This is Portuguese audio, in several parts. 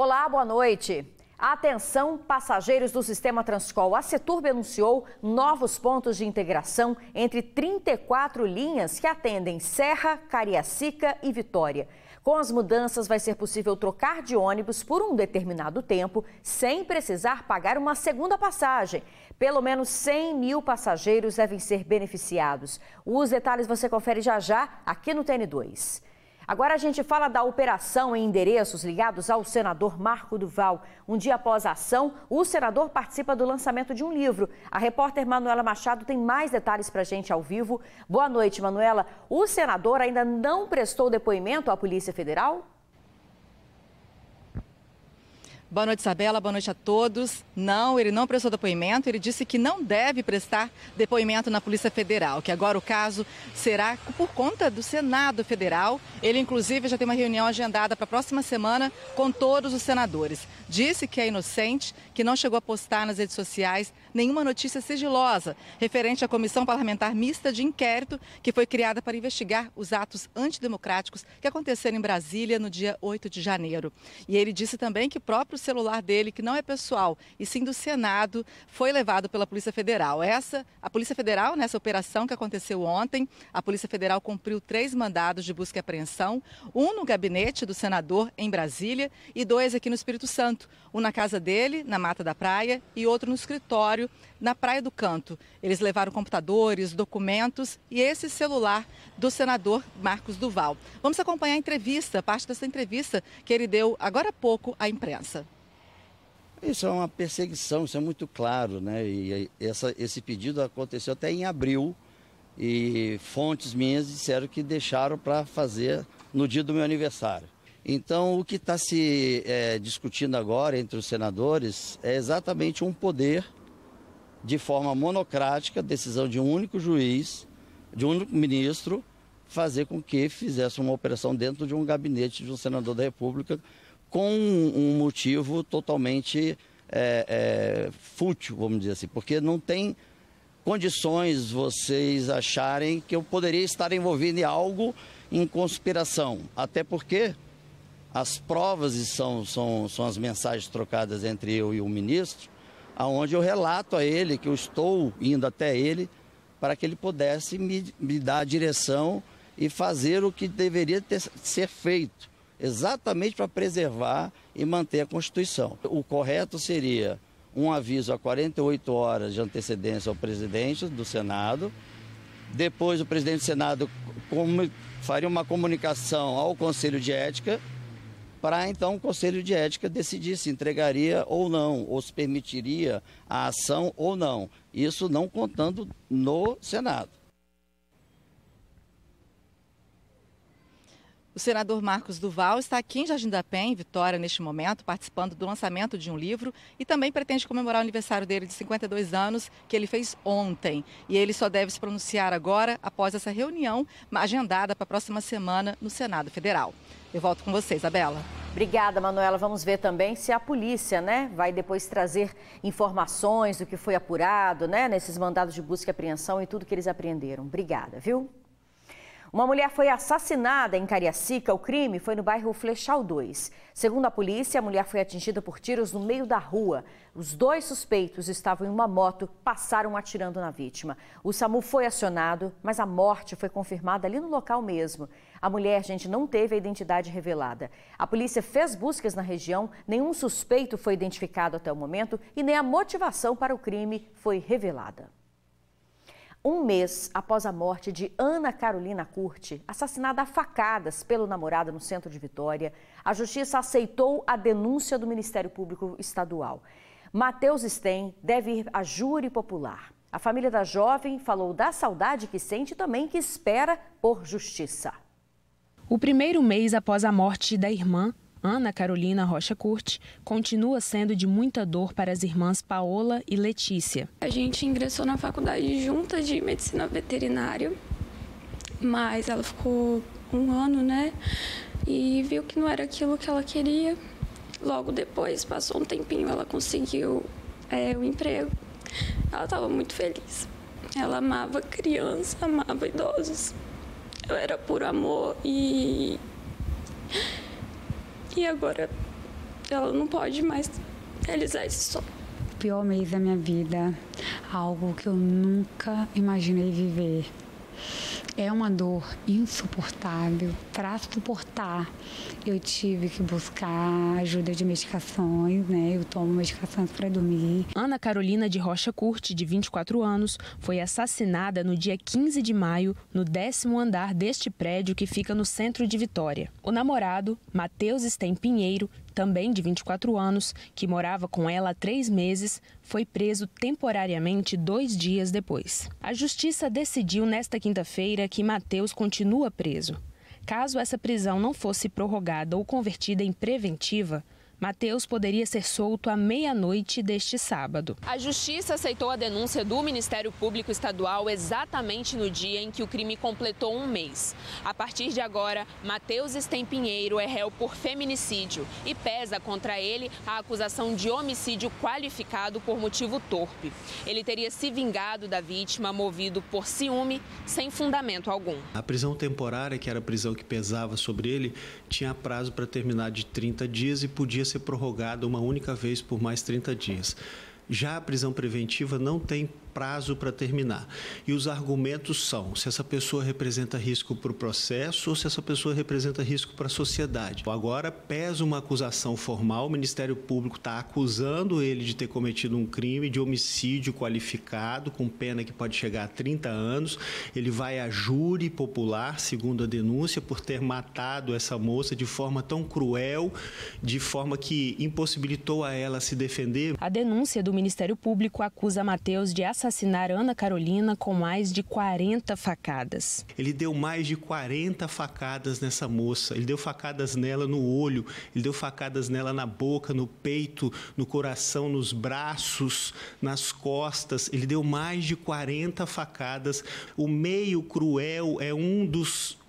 Olá, boa noite. Atenção, passageiros do sistema Transcol. A Ceturb anunciou novos pontos de integração entre 34 linhas que atendem Serra, Cariacica e Vitória. Com as mudanças, vai ser possível trocar de ônibus por um determinado tempo, sem precisar pagar uma segunda passagem. Pelo menos 100 mil passageiros devem ser beneficiados. Os detalhes você confere já já aqui no TN2. Agora a gente fala da operação em endereços ligados ao senador Marco Duval. Um dia após a ação, o senador participa do lançamento de um livro. A repórter Manuela Machado tem mais detalhes para a gente ao vivo. Boa noite, Manuela. O senador ainda não prestou depoimento à Polícia Federal? Boa noite, Isabela. Boa noite a todos. Não, ele não prestou depoimento. Ele disse que não deve prestar depoimento na Polícia Federal, que agora o caso será por conta do Senado Federal. Ele, inclusive, já tem uma reunião agendada para a próxima semana com todos os senadores. Disse que é inocente, que não chegou a postar nas redes sociais nenhuma notícia sigilosa referente à Comissão Parlamentar Mista de Inquérito, que foi criada para investigar os atos antidemocráticos que aconteceram em Brasília no dia 8 de janeiro. E ele disse também que o próprio celular dele, que não é pessoal, e sim do Senado, foi levado pela Polícia Federal. A Polícia Federal, nessa operação que aconteceu ontem, a Polícia Federal cumpriu 3 mandados de busca e apreensão, um no gabinete do senador em Brasília e 2 aqui no Espírito Santo, um na casa dele, na Mata da Praia, e outro no escritório, na Praia do Canto. Eles levaram computadores, documentos e esse celular do senador Marcos Duval. Vamos acompanhar a entrevista, parte dessa entrevista que ele deu agora há pouco à imprensa. Isso é uma perseguição, isso é muito claro, né? E esse pedido aconteceu até em abril e fontes minhas disseram que deixaram para fazer no dia do meu aniversário. Então, o que está se discutindo agora entre os senadores é exatamente um poder de forma monocrática, decisão de um único juiz, de um único ministro, fazer com que fizesse uma operação dentro de um gabinete de um senador da República com um motivo totalmente fútil, vamos dizer assim, porque não tem condições vocês acharem que eu poderia estar envolvido em algo em conspiração, até porque as provas são as mensagens trocadas entre eu e o ministro, aonde eu relato a ele que eu estou indo até ele para que ele pudesse me dar a direção e fazer o que deveria ser feito, exatamente para preservar e manter a Constituição. O correto seria um aviso a 48 horas de antecedência ao presidente do Senado, depois o presidente do Senado faria uma comunicação ao Conselho de Ética, para então o Conselho de Ética decidir se entregaria ou não, ou se permitiria a ação ou não. Isso não contando no Senado. O senador Marcos Duval está aqui em Jardim da Penha, em Vitória, neste momento, participando do lançamento de um livro e também pretende comemorar o aniversário dele de 52 anos, que ele fez ontem. E ele só deve se pronunciar agora, após essa reunião agendada para a próxima semana no Senado Federal. Eu volto com você, Isabela. Obrigada, Manuela. Vamos ver também se a polícia, vai depois trazer informações do que foi apurado, nesses mandados de busca e apreensão e tudo que eles apreenderam. Obrigada, viu? Uma mulher foi assassinada em Cariacica. O crime foi no bairro Flechal 2. Segundo a polícia, a mulher foi atingida por tiros no meio da rua. Os 2 suspeitos estavam em uma moto, passaram atirando na vítima. O SAMU foi acionado, mas a morte foi confirmada ali no local mesmo. A mulher, não teve a identidade revelada. A polícia fez buscas na região, nenhum suspeito foi identificado até o momento e nem a motivação para o crime foi revelada. Um mês após a morte de Ana Carolina Curti, assassinada a facadas pelo namorado no centro de Vitória, a Justiça aceitou a denúncia do Ministério Público Estadual. Matheus Sten deve ir a júri popular. A família da jovem falou da saudade que sente e também que espera por justiça. O primeiro mês após a morte da irmã, Ana Carolina Rocha Curti, continua sendo de muita dor para as irmãs Paola e Letícia. A gente ingressou na faculdade junta de medicina veterinária, mas ela ficou 1 ano, e viu que não era aquilo que ela queria. Logo depois, passou um tempinho, ela conseguiu o emprego. Ela estava muito feliz. Ela amava criança, amava idosos. Era por amor e agora ela não pode mais realizar esse sonho. Pior mês da minha vida, algo que eu nunca imaginei viver. É uma dor insuportável. Para suportar, eu tive que buscar ajuda de medicações, né? Eu tomo medicações para dormir. Ana Carolina de Rocha Curti, de 24 anos, foi assassinada no dia 15 de maio, no 10º andar deste prédio que fica no centro de Vitória. O namorado, Matheus Sten Pinheiro, também de 24 anos, que morava com ela há 3 meses, foi preso temporariamente 2 dias depois. A justiça decidiu nesta quinta-feira que Matheus continua preso. Caso essa prisão não fosse prorrogada ou convertida em preventiva, Matheus poderia ser solto à meia-noite deste sábado. A Justiça aceitou a denúncia do Ministério Público Estadual exatamente no dia em que o crime completou 1 mês. A partir de agora, Matheus Sten Pinheiro é réu por feminicídio e pesa contra ele a acusação de homicídio qualificado por motivo torpe. Ele teria se vingado da vítima movido por ciúme sem fundamento algum. A prisão temporária, que era a prisão que pesava sobre ele, tinha prazo para terminar de 30 dias e podia ser prorrogada uma única vez por mais 30 dias. Já a prisão preventiva não tem prazo para terminar. E os argumentos são se essa pessoa representa risco para o processo ou se essa pessoa representa risco para a sociedade. Agora pesa uma acusação formal, o Ministério Público está acusando ele de ter cometido um crime de homicídio qualificado, com pena que pode chegar a 30 anos. Ele vai a júri popular, segundo a denúncia, por ter matado essa moça de forma tão cruel, de forma que impossibilitou a ela se defender. A denúncia do Ministério Público acusa Matheus de assassinar Ana Carolina com mais de 40 facadas. Ele deu mais de 40 facadas nessa moça. Ele deu facadas nela no olho, ele deu facadas nela na boca, no peito, no coração, nos braços, nas costas. Ele deu mais de 40 facadas. O meio cruel é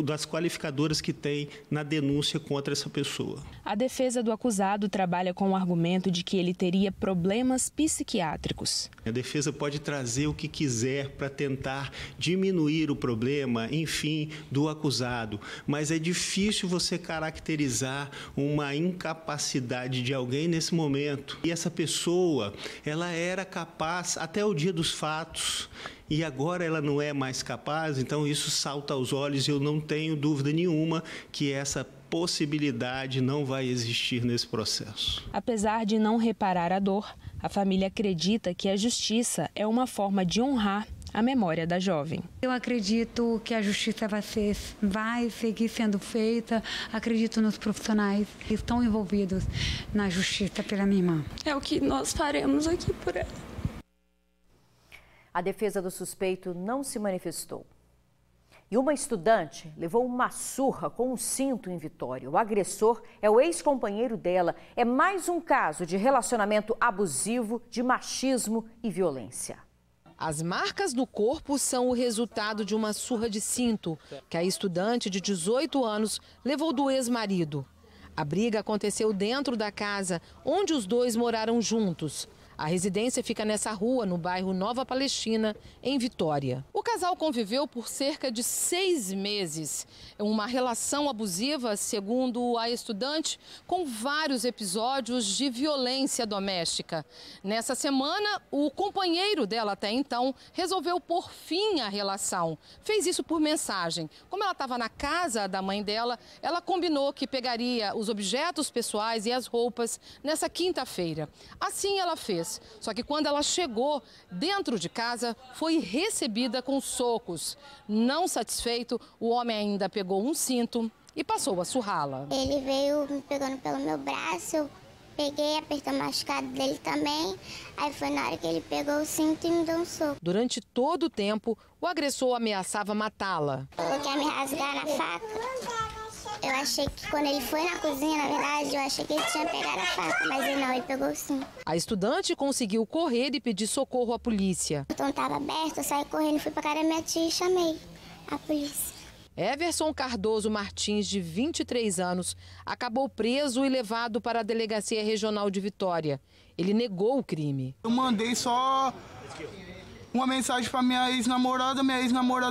das qualificadoras que tem na denúncia contra essa pessoa. A defesa do acusado trabalha com o argumento de que ele teria problemas psiquiátricos. A defesa pode trazer o que quiser para tentar diminuir o problema, enfim, do acusado, mas é difícil você caracterizar uma incapacidade de alguém nesse momento. E essa pessoa, ela era capaz até o dia dos fatos e agora ela não é mais capaz, então isso salta aos olhos e eu não tenho dúvida nenhuma que essa possibilidade não vai existir nesse processo. Apesar de não reparar a dor, a família acredita que a justiça é uma forma de honrar a memória da jovem. Eu acredito que a justiça vai seguir sendo feita, acredito nos profissionais que estão envolvidos na justiça pela minha irmã. É o que nós faremos aqui por ela. A defesa do suspeito não se manifestou. E uma estudante levou uma surra com um cinto em Vitória. O agressor é o ex-companheiro dela. É mais um caso de relacionamento abusivo, de machismo e violência. As marcas do corpo são o resultado de uma surra de cinto que a estudante de 18 anos levou do ex-marido. A briga aconteceu dentro da casa onde os dois moraram juntos. A residência fica nessa rua, no bairro Nova Palestina, em Vitória. O casal conviveu por cerca de 6 meses. Uma relação abusiva, segundo a estudante, com vários episódios de violência doméstica. Nessa semana, o companheiro dela até então resolveu pôr fim à relação. Fez isso por mensagem. Como ela estava na casa da mãe dela, ela combinou que pegaria os objetos pessoais e as roupas nessa quinta-feira. Assim ela fez. Só que quando ela chegou dentro de casa, foi recebida com socos. Não satisfeito, o homem ainda pegou um cinto e passou a surrá-la. Ele veio me pegando pelo meu braço, eu peguei, apertei o machucado dele também. Aí foi na hora que ele pegou o cinto e me deu um soco. Durante todo o tempo, o agressor ameaçava matá-la. Ele quer me rasgar na faca. Eu achei que quando ele foi na cozinha, na verdade, eu achei que ele tinha pegado a faca, mas ele não, ele pegou sim. A estudante conseguiu correr e pedir socorro à polícia. O portão estava aberto, eu saí correndo, fui para casa da minha tia e chamei a polícia. Everson Cardoso Martins, de 23 anos, acabou preso e levado para a Delegacia Regional de Vitória. Ele negou o crime. Eu mandei só uma mensagem para minha ex-namorada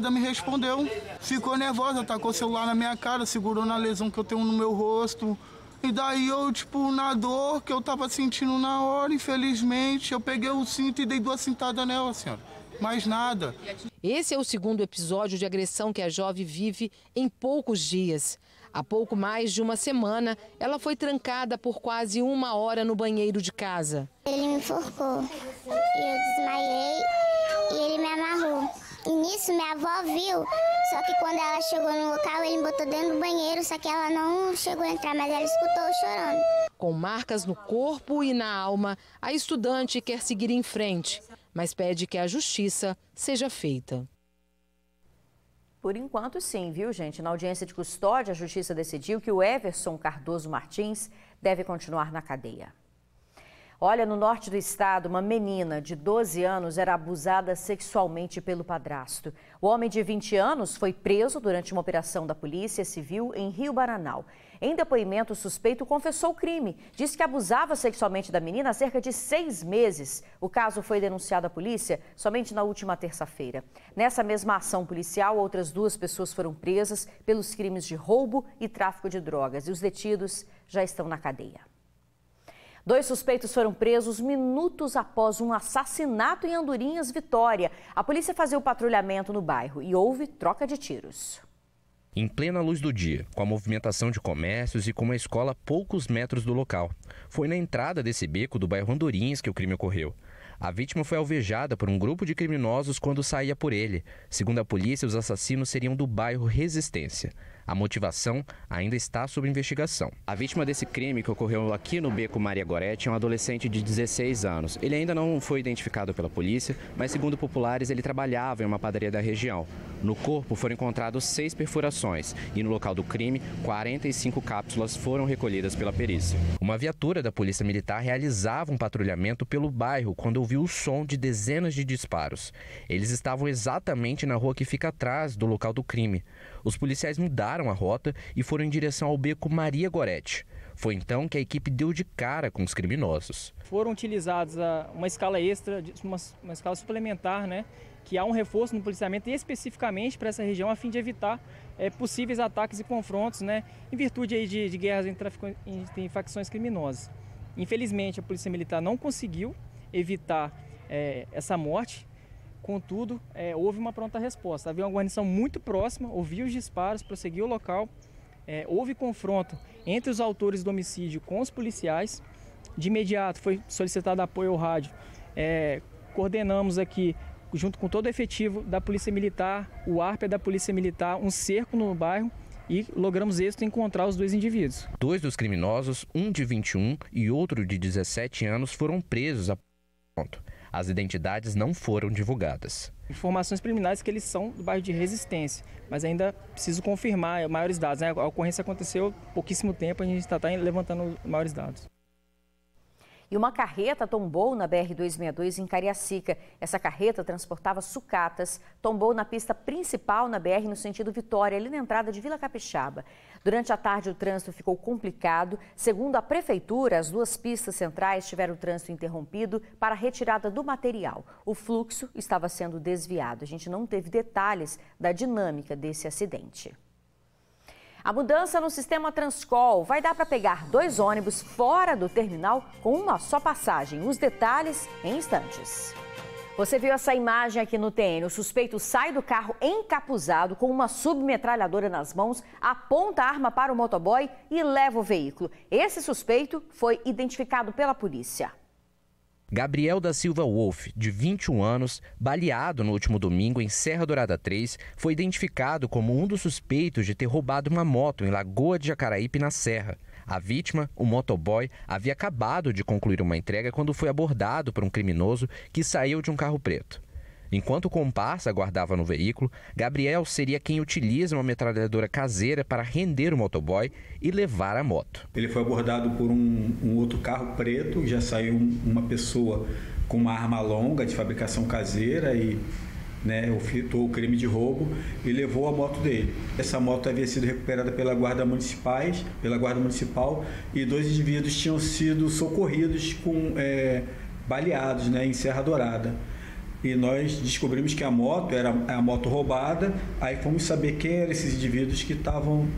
me respondeu. Ficou nervosa, tacou o celular na minha cara, segurou na lesão que eu tenho no meu rosto, E daí eu, tipo, na dor que eu tava sentindo na hora, infelizmente, eu peguei o cinto e dei 2 cintadas nela, senhora. Mais nada. Esse é o segundo episódio de agressão que a jovem vive em poucos dias. Há pouco mais de uma semana, ela foi trancada por quase 1 hora no banheiro de casa. Ele me enforcou e eu desmaiei e ele me amarrou. E nisso minha avó viu, só que quando ela chegou no local, ele me botou dentro do banheiro, só que ela não chegou a entrar, mas ela escutou eu chorando. Com marcas no corpo e na alma, a estudante quer seguir em frente, mas pede que a justiça seja feita. Por enquanto, sim, viu, gente? Na audiência de custódia, a Justiça decidiu que o Everson Cardoso Martins deve continuar na cadeia. Olha, no norte do estado, uma menina de 12 anos era abusada sexualmente pelo padrasto. O homem de 20 anos foi preso durante uma operação da Polícia Civil em Rio Baranal. Em depoimento, o suspeito confessou o crime. Disse que abusava sexualmente da menina há cerca de 6 meses. O caso foi denunciado à polícia somente na última terça-feira. Nessa mesma ação policial, outras 2 pessoas foram presas pelos crimes de roubo e tráfico de drogas. E os detidos já estão na cadeia. 2 suspeitos foram presos minutos após um assassinato em Andorinhas, Vitória. A polícia fazia o patrulhamento no bairro e houve troca de tiros. Em plena luz do dia, com a movimentação de comércios e com uma escola a poucos metros do local. Foi na entrada desse beco do bairro Andorinhas que o crime ocorreu. A vítima foi alvejada por um grupo de criminosos quando saía por ele. Segundo a polícia, os assassinos seriam do bairro Resistência. A motivação ainda está sob investigação. A vítima desse crime que ocorreu aqui no Beco Maria Gorete é um adolescente de 16 anos. Ele ainda não foi identificado pela polícia, mas segundo populares ele trabalhava em uma padaria da região. No corpo foram encontrados 6 perfurações e no local do crime, 45 cápsulas foram recolhidas pela perícia. Uma viatura da Polícia Militar realizava um patrulhamento pelo bairro quando ouviu o som de dezenas de disparos. Eles estavam exatamente na rua que fica atrás do local do crime. Os policiais mudaram a rota e foram em direção ao Beco Maria Gorete. Foi então que a equipe deu de cara com os criminosos. Foram utilizados uma escala extra, uma escala suplementar, né? Que há um reforço no policiamento especificamente para essa região a fim de evitar possíveis ataques e confrontos, né? Em virtude aí de guerras entre facções criminosas. Infelizmente, a Polícia Militar não conseguiu evitar essa morte. Contudo, houve uma pronta resposta. Havia uma guarnição muito próxima, ouviu os disparos, prosseguiu o local. Houve confronto entre os autores do homicídio com os policiais. De imediato foi solicitado apoio ao rádio. Coordenamos aqui, junto com todo o efetivo da Polícia Militar, o ARPA da Polícia Militar, um cerco no bairro e logramos êxito em encontrar os 2 indivíduos. 2 dos criminosos, um de 21 e outro de 17 anos, foram presos a ponto. As identidades não foram divulgadas. Informações preliminares que eles são do bairro de Resistência, mas ainda preciso confirmar maiores dados, né? A ocorrência aconteceu há pouquíssimo tempo, a gente está levantando maiores dados. E uma carreta tombou na BR-262 em Cariacica. Essa carreta transportava sucatas, tombou na pista principal na BR no sentido Vitória, ali na entrada de Vila Capixaba. Durante a tarde, o trânsito ficou complicado. Segundo a Prefeitura, as 2 pistas centrais tiveram o trânsito interrompido para a retirada do material. O fluxo estava sendo desviado. A gente não teve detalhes da dinâmica desse acidente. A mudança no sistema Transcol vai dar para pegar 2 ônibus fora do terminal com uma só passagem. Os detalhes em instantes. Você viu essa imagem aqui no TN. O suspeito sai do carro encapuzado com uma submetralhadora nas mãos, aponta a arma para o motoboy e leva o veículo. Esse suspeito foi identificado pela polícia. Gabriel da Silva Wolff, de 21 anos, baleado no último domingo em Serra Dourada 3, foi identificado como um dos suspeitos de ter roubado uma moto em Lagoa de Jacaraípe, na Serra. A vítima, o motoboy, havia acabado de concluir uma entrega quando foi abordado por um criminoso que saiu de um carro preto. Enquanto o comparsa aguardava no veículo, Gabriel seria quem utiliza uma metralhadora caseira para render o motoboy e levar a moto. Ele foi abordado por um outro carro preto, já saiu uma pessoa com uma arma longa de fabricação caseira e ofertou o crime de roubo e levou a moto dele. Essa moto havia sido recuperada pela Guarda Municipal e 2 indivíduos tinham sido socorridos baleados em Serra Dourada. e nós descobrimos que a moto era a moto roubada. Aí fomos saber quem eram esses indivíduos que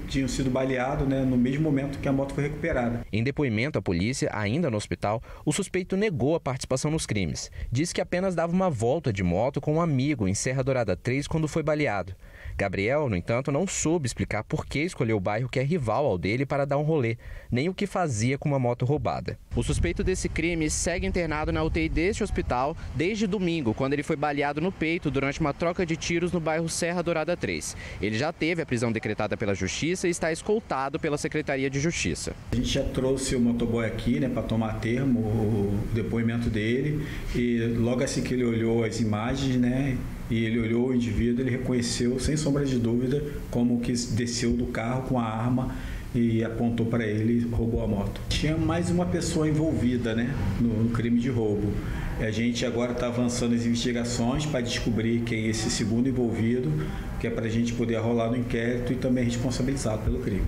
tinham sido baleados, né, no mesmo momento que a moto foi recuperada. Em depoimento à polícia, ainda no hospital, o suspeito negou a participação nos crimes. Disse que apenas dava uma volta de moto com um amigo em Serra Dourada 3 quando foi baleado. Gabriel, no entanto, não soube explicar por que escolheu o bairro que é rival ao dele para dar um rolê, nem o que fazia com uma moto roubada. O suspeito desse crime segue internado na UTI deste hospital desde domingo, quando ele foi baleado no peito durante uma troca de tiros no bairro Serra Dourada 3. Ele já teve a prisão decretada pela Justiça e está escoltado pela Secretaria de Justiça. A gente já trouxe o motoboy aqui, né, para tomar termo o depoimento dele, e logo assim que ele olhou as imagens, né, e ele olhou o indivíduo, ele reconheceu, sem sombra de dúvida, como que desceu do carro com a arma e apontou para ele e roubou a moto. Tinha mais uma pessoa envolvida, né, no crime de roubo. A gente agora está avançando as investigações para descobrir quem é esse segundo envolvido, que é para a gente poder rolar no inquérito e também responsabilizado pelo crime.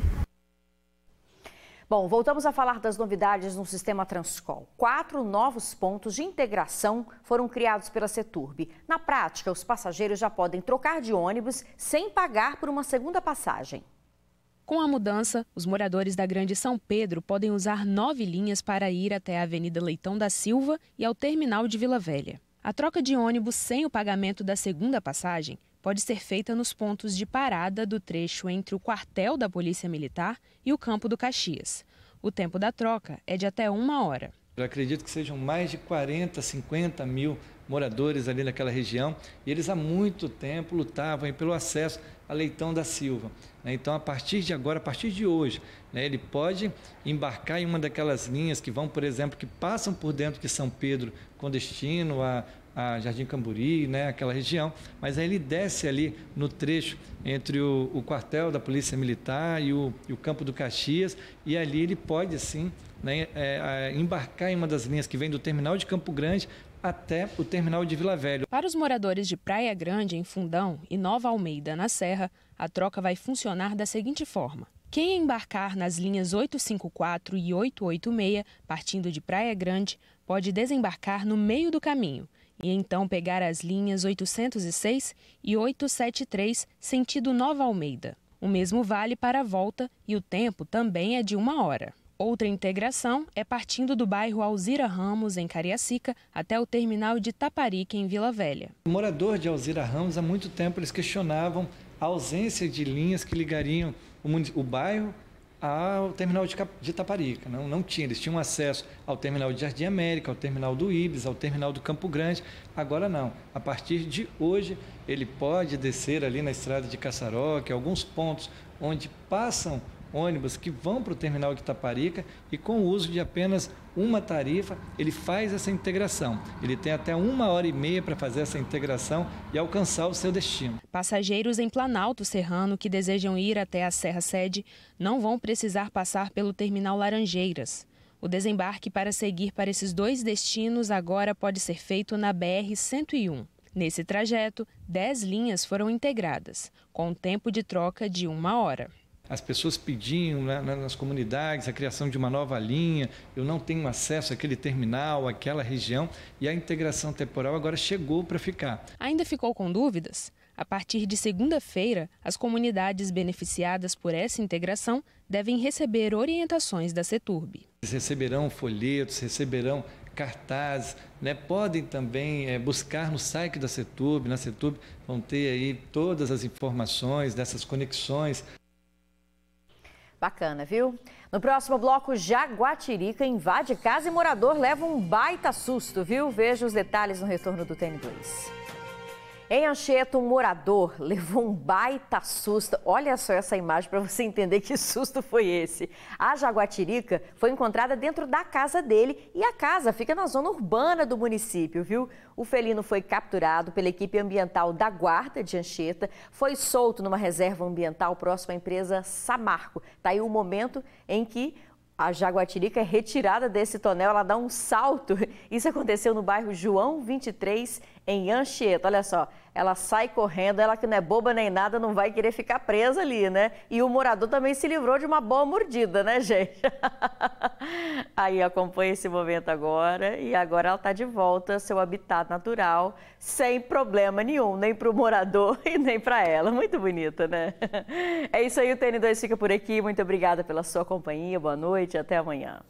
Bom, voltamos a falar das novidades no sistema Transcol. 4 novos pontos de integração foram criados pela Ceturb. Na prática, os passageiros já podem trocar de ônibus sem pagar por uma segunda passagem. Com a mudança, os moradores da Grande São Pedro podem usar 9 linhas para ir até a Avenida Leitão da Silva e ao terminal de Vila Velha. A troca de ônibus sem o pagamento da segunda passagem pode ser feita nos pontos de parada do trecho entre o quartel da Polícia Militar e o Campo do Caxias. O tempo da troca é de até 1 hora. Eu acredito que sejam mais de 40, 50 mil moradores ali naquela região e eles há muito tempo lutavam pelo acesso a Leitão da Silva. Então, a partir de agora, a partir de hoje, ele pode embarcar em uma daquelas linhas que vão, por exemplo, que passam por dentro de São Pedro com destino a Jardim Camburi, aquela região, mas aí ele desce ali no trecho entre o quartel da Polícia Militar e o Campo do Caxias, e ali ele pode sim embarcar em uma das linhas que vem do terminal de Campo Grande até o terminal de Vila Velha. Para os moradores de Praia Grande, em Fundão, e Nova Almeida, na Serra, a troca vai funcionar da seguinte forma. Quem embarcar nas linhas 854 e 886, partindo de Praia Grande, pode desembarcar no meio do caminho e então pegar as linhas 806 e 873, sentido Nova Almeida. O mesmo vale para a volta e o tempo também é de 1 hora. Outra integração é partindo do bairro Alzira Ramos, em Cariacica, até o terminal de Taparica, em Vila Velha. O morador de Alzira Ramos, há muito tempo, eles questionavam a ausência de linhas que ligariam o bairro ao terminal de Taparica. Não tinha, eles tinham acesso ao terminal de Jardim América, ao terminal do Ibis, ao terminal do Campo Grande. Agora não, a partir de hoje ele pode descer ali na estrada de Caçaroque, alguns pontos onde passam ônibus que vão para o terminal de Taparica e com o uso de apenas uma tarifa, ele faz essa integração. Ele tem até 1h30 para fazer essa integração e alcançar o seu destino. Passageiros em Planalto Serrano que desejam ir até a Serra Sede não vão precisar passar pelo terminal Laranjeiras. O desembarque para seguir para esses 2 destinos agora pode ser feito na BR-101. Nesse trajeto, 10 linhas foram integradas, com tempo de troca de 1 hora. As pessoas pediam nas comunidades a criação de uma nova linha, eu não tenho acesso àquele terminal, àquela região, e a integração temporal agora chegou para ficar. Ainda ficou com dúvidas? A partir de segunda-feira, as comunidades beneficiadas por essa integração devem receber orientações da Ceturb. Eles receberão folhetos, receberão cartazes, podem também buscar no site da Ceturb. Na Ceturb vão ter aí todas as informações dessas conexões. Bacana, viu? No próximo bloco, Jaguatirica invade casa e morador leva um baita susto, viu? Veja os detalhes no retorno do TN2. Em Anchieta, um morador levou um baita susto. Olha só essa imagem para você entender que susto foi esse. A jaguatirica foi encontrada dentro da casa dele e a casa fica na zona urbana do município, viu? O felino foi capturado pela equipe ambiental da Guarda de Anchieta, foi solto numa reserva ambiental próxima à empresa Samarco. Tá aí o momento em que a jaguatirica é retirada desse tonel, ela dá um salto. Isso aconteceu no bairro João 23, em Anchieta. Olha só, ela sai correndo, ela que não é boba nem nada, não vai querer ficar presa ali, né? E o morador também se livrou de uma boa mordida, né, gente? Aí acompanha esse momento agora e agora ela está de volta ao seu habitat natural, sem problema nenhum, nem para o morador e nem para ela. Muito bonita, né? É isso aí, o TN2 fica por aqui. Muito obrigada pela sua companhia, boa noite e até amanhã.